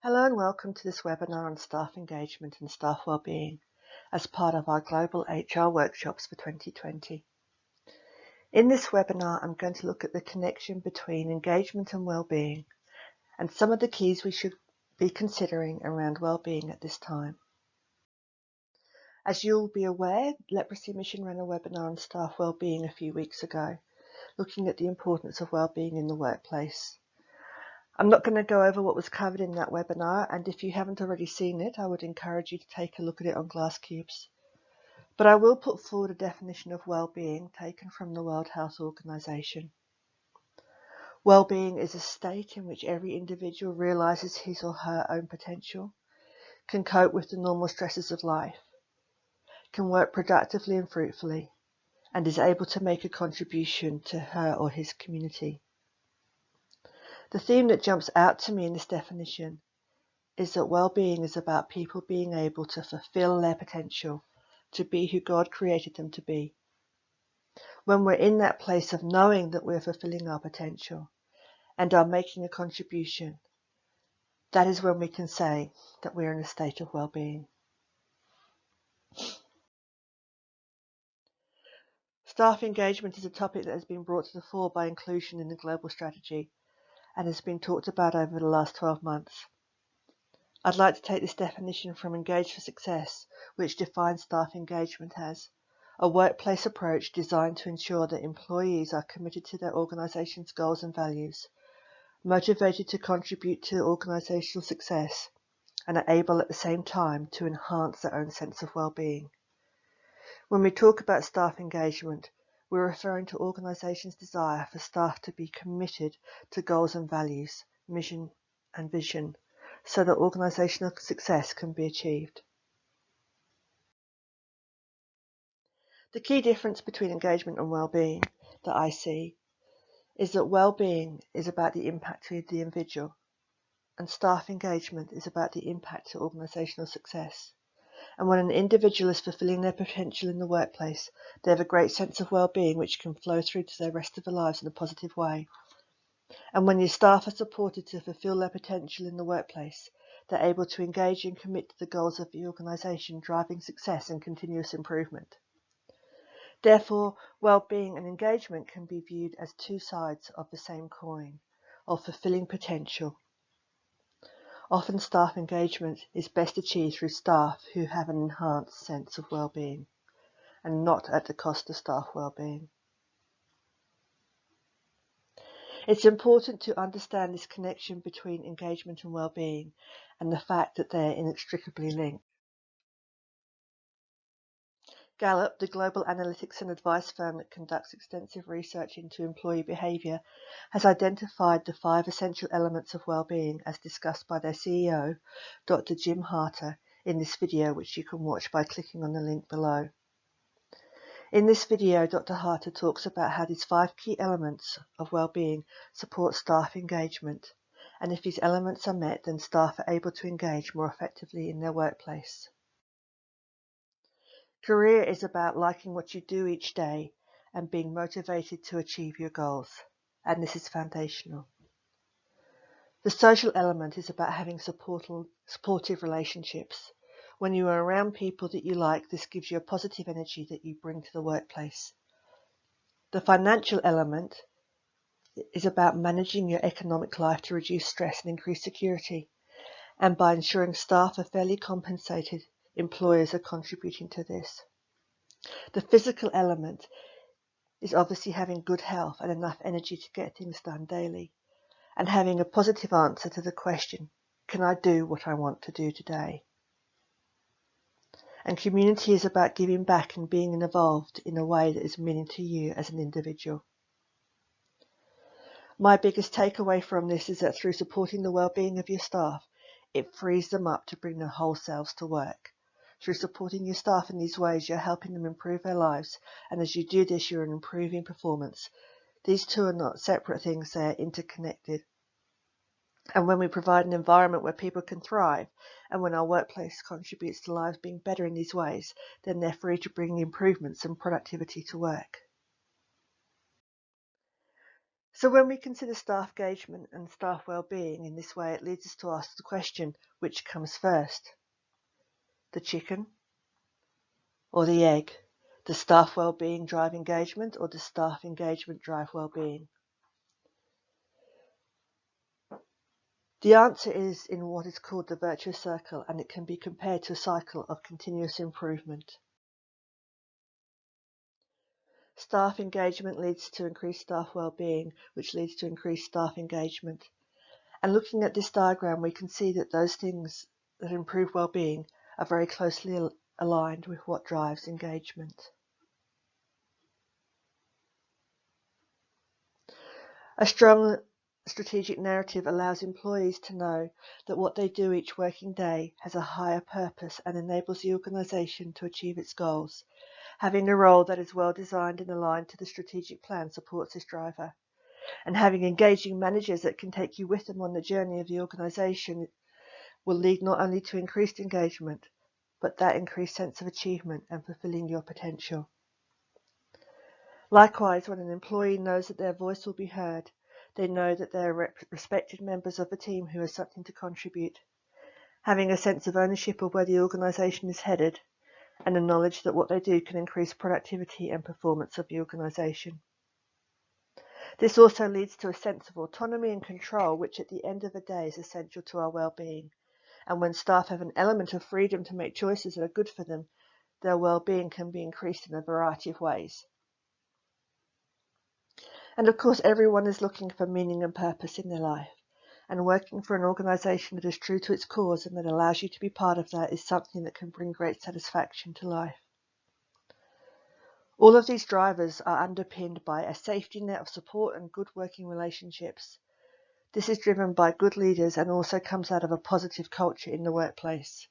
Hello and welcome to this webinar on staff engagement and staff wellbeing as part of our Global HR Workshops for 2020. In this webinar, I'm going to look at the connection between engagement and wellbeing and some of the keys we should be considering around wellbeing at this time. As you'll be aware, Leprosy Mission ran a webinar on staff wellbeing a few weeks ago, looking at the importance of wellbeing in the workplace. I'm not going to go over what was covered in that webinar, and if you haven't already seen it, I would encourage you to take a look at it on glass cubes. But I will put forward a definition of well-being taken from the World Health Organization. Well-being is a state in which every individual realizes his or her own potential, can cope with the normal stresses of life, can work productively and fruitfully, and is able to make a contribution to her or his community. The theme that jumps out to me in this definition is that well-being is about people being able to fulfill their potential, to be who God created them to be. When we're in that place of knowing that we're fulfilling our potential and are making a contribution, that is when we can say that we're in a state of well-being. Staff engagement is a topic that has been brought to the fore by inclusion in the global strategy and has been talked about over the last 12 months. I'd like to take this definition from Engage for Success, which defines staff engagement as a workplace approach designed to ensure that employees are committed to their organization's goals and values, motivated to contribute to organizational success, and are able at the same time to enhance their own sense of well-being. When we talk about staff engagement, we're referring to organizations' desire for staff to be committed to goals and values, mission and vision, so that organizational success can be achieved. The key difference between engagement and well-being that I see is that well-being is about the impact to the individual, and staff engagement is about the impact to organizational success. And when an individual is fulfilling their potential in the workplace, they have a great sense of well-being which can flow through to their rest of their lives in a positive way. And when your staff are supported to fulfill their potential in the workplace, they're able to engage and commit to the goals of the organisation, driving success and continuous improvement. Therefore, well-being and engagement can be viewed as two sides of the same coin, of fulfilling potential. Often staff engagement is best achieved through staff who have an enhanced sense of well-being, and not at the cost of staff well-being. It's important to understand this connection between engagement and well-being and the fact that they're inextricably linked. Gallup, the global analytics and advice firm that conducts extensive research into employee behaviour, has identified the 5 essential elements of well-being as discussed by their CEO, Dr. Jim Harter, in this video, which you can watch by clicking on the link below. In this video, Dr. Harter talks about how these 5 key elements of well-being support staff engagement, and if these elements are met, then staff are able to engage more effectively in their workplace. Career is about liking what you do each day and being motivated to achieve your goals, and this is foundational. The social element is about having supportive relationships. When you are around people that you like, this gives you a positive energy that you bring to the workplace. The financial element is about managing your economic life to reduce stress and increase security, and by ensuring staff are fairly compensated, employers are contributing to this. The physical element is obviously having good health and enough energy to get things done daily, and having a positive answer to the question, can I do what I want to do today? And community is about giving back and being involved in a way that is meaning to you as an individual. My biggest takeaway from this is that through supporting the well-being of your staff, it frees them up to bring their whole selves to work. Through supporting your staff in these ways, you're helping them improve their lives, and as you do this, you're improving performance. These two are not separate things, they're interconnected. And when we provide an environment where people can thrive, and when our workplace contributes to lives being better in these ways, then they're free to bring improvements and productivity to work. So when we consider staff engagement and staff wellbeing in this way, it leads us to ask the question, which comes first? The chicken or the egg? Does staff wellbeing drive engagement, or does staff engagement drive wellbeing? The answer is in what is called the virtuous circle, and it can be compared to a cycle of continuous improvement. Staff engagement leads to increased staff wellbeing, which leads to increased staff engagement. And looking at this diagram, we can see that those things that improve wellbeing are very closely aligned with what drives engagement. A strong strategic narrative allows employees to know that what they do each working day has a higher purpose and enables the organisation to achieve its goals. Having a role that is well designed and aligned to the strategic plan supports this driver. And having engaging managers that can take you with them on the journey of the organisation will lead not only to increased engagement, but that increased sense of achievement and fulfilling your potential. Likewise, when an employee knows that their voice will be heard, they know that they are respected members of a team who has something to contribute. Having a sense of ownership of where the organisation is headed, and a knowledge that what they do can increase productivity and performance of the organisation. This also leads to a sense of autonomy and control, which at the end of the day is essential to our well-being. And when staff have an element of freedom to make choices that are good for them, their well-being can be increased in a variety of ways. And of course, everyone is looking for meaning and purpose in their life. And working for an organisation that is true to its cause and that allows you to be part of that is something that can bring great satisfaction to life. All of these drivers are underpinned by a safety net of support and good working relationships. This is driven by good leaders and also comes out of a positive culture in the workplace.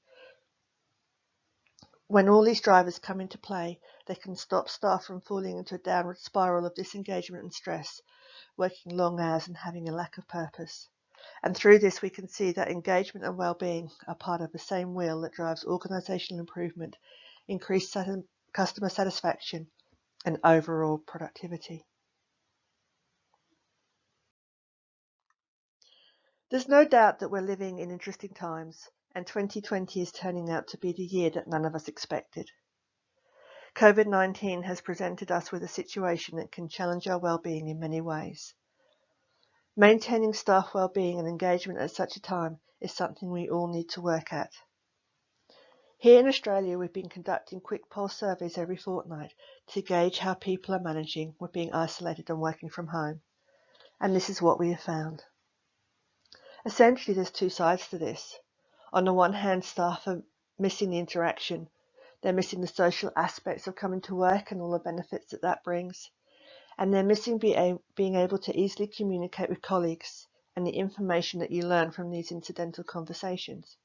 When all these drivers come into play, they can stop staff from falling into a downward spiral of disengagement and stress, working long hours and having a lack of purpose. And through this, we can see that engagement and well-being are part of the same wheel that drives organisational improvement, increased customer satisfaction, and overall productivity. There's no doubt that we're living in interesting times, and 2020 is turning out to be the year that none of us expected. COVID-19 has presented us with a situation that can challenge our well-being in many ways. Maintaining staff well-being and engagement at such a time is something we all need to work at. Here in Australia, we've been conducting quick pulse surveys every fortnight to gauge how people are managing with being isolated and working from home. And this is what we have found. Essentially, there's two sides to this. On the one hand, staff are missing the interaction. They're missing the social aspects of coming to work and all the benefits that that brings. And they're missing being able to easily communicate with colleagues and the information that you learn from these incidental conversations.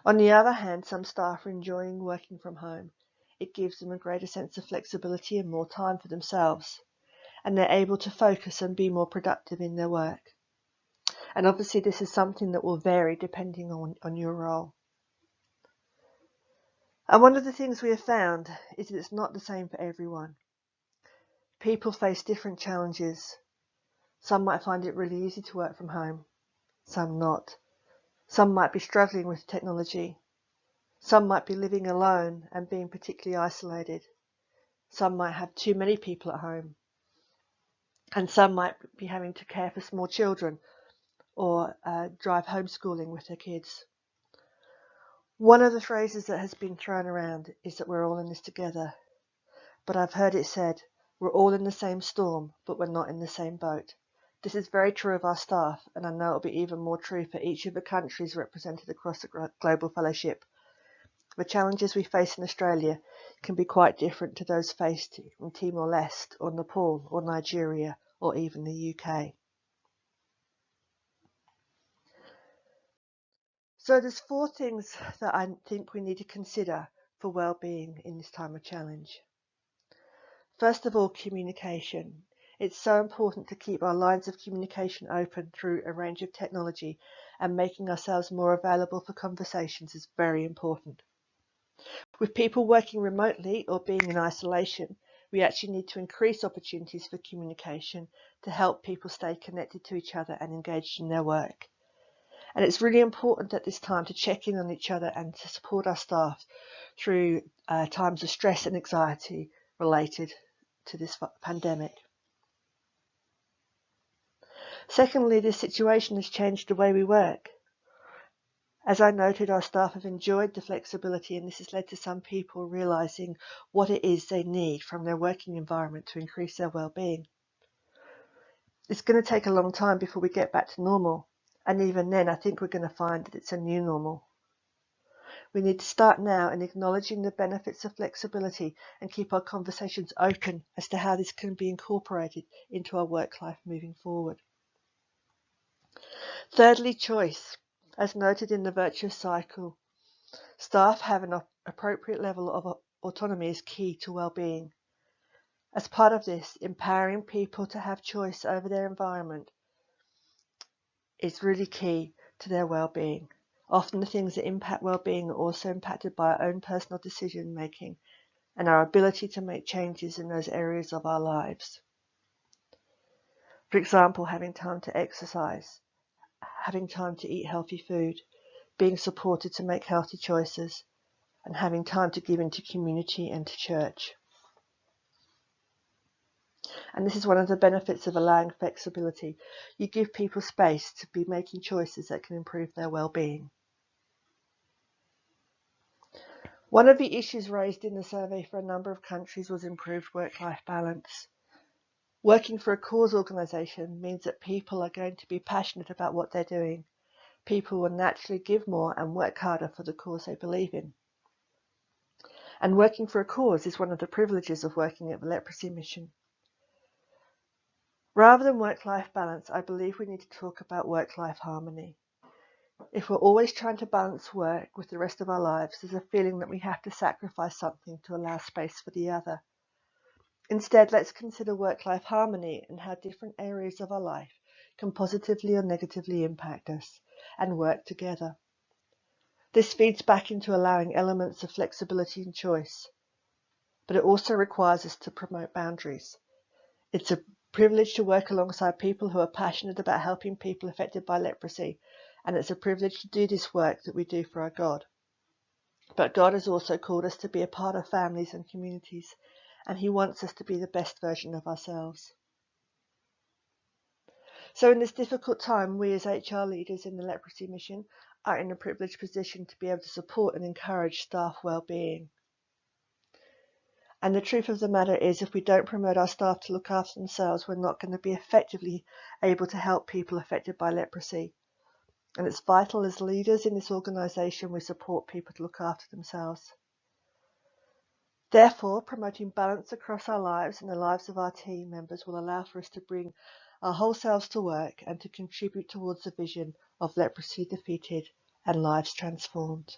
On the other hand, some staff are enjoying working from home. It gives them a greater sense of flexibility and more time for themselves, and they're able to focus and be more productive in their work. And obviously this is something that will vary depending on your role. And one of the things we have found is that it's not the same for everyone. People face different challenges. Some might find it really easy to work from home, some not. Some might be struggling with technology. Some might be living alone and being particularly isolated. Some might have too many people at home. And some might be having to care for small children or drive homeschooling with their kids. One of the phrases that has been thrown around is that we're all in this together. But I've heard it said, we're all in the same storm, but we're not in the same boat. This is very true of our staff, and I know it'll be even more true for each of the countries represented across the Global Fellowship. The challenges we face in Australia can be quite different to those faced in Timor-Leste or Nepal or Nigeria or even the UK. So there's 4 things that I think we need to consider for well-being in this time of challenge. First of all, communication. It's so important to keep our lines of communication open through a range of technology, and making ourselves more available for conversations is very important. With people working remotely or being in isolation, we actually need to increase opportunities for communication to help people stay connected to each other and engaged in their work. And it's really important at this time to check in on each other and to support our staff through times of stress and anxiety related to this pandemic. Secondly, this situation has changed the way we work. As I noted, our staff have enjoyed the flexibility, and this has led to some people realising what it is they need from their working environment to increase their well-being. It's going to take a long time before we get back to normal, and even then I think we're going to find that it's a new normal. We need to start now in acknowledging the benefits of flexibility and keep our conversations open as to how this can be incorporated into our work life moving forward. Thirdly, choice. As noted in the virtuous cycle, staff have an appropriate level of autonomy is key to well-being. As part of this, empowering people to have choice over their environment is really key to their well-being. Often the things that impact well-being are also impacted by our own personal decision making and our ability to make changes in those areas of our lives. For example, having time to exercise, having time to eat healthy food, being supported to make healthy choices, and having time to give into community and to church. And this is one of the benefits of allowing flexibility. You give people space to be making choices that can improve their well-being. One of the issues raised in the survey for a number of countries was improved work-life balance. Working for a cause organisation means that people are going to be passionate about what they're doing. People will naturally give more and work harder for the cause they believe in. And working for a cause is one of the privileges of working at the Leprosy Mission. Rather than work-life balance, I believe we need to talk about work-life harmony. If we're always trying to balance work with the rest of our lives, there's a feeling that we have to sacrifice something to allow space for the other. Instead, let's consider work-life harmony and how different areas of our life can positively or negatively impact us and work together. This feeds back into allowing elements of flexibility and choice, but it also requires us to promote boundaries. It's a privilege to work alongside people who are passionate about helping people affected by leprosy, and it's a privilege to do this work that we do for our God. But God has also called us to be a part of families and communities, and He wants us to be the best version of ourselves. So in this difficult time, we as HR leaders in the Leprosy Mission are in a privileged position to be able to support and encourage staff well-being. And the truth of the matter is, if we don't promote our staff to look after themselves, we're not going to be effectively able to help people affected by leprosy. And it's vital as leaders in this organisation we support people to look after themselves. Therefore, promoting balance across our lives and the lives of our team members will allow for us to bring our whole selves to work and to contribute towards the vision of leprosy defeated and lives transformed.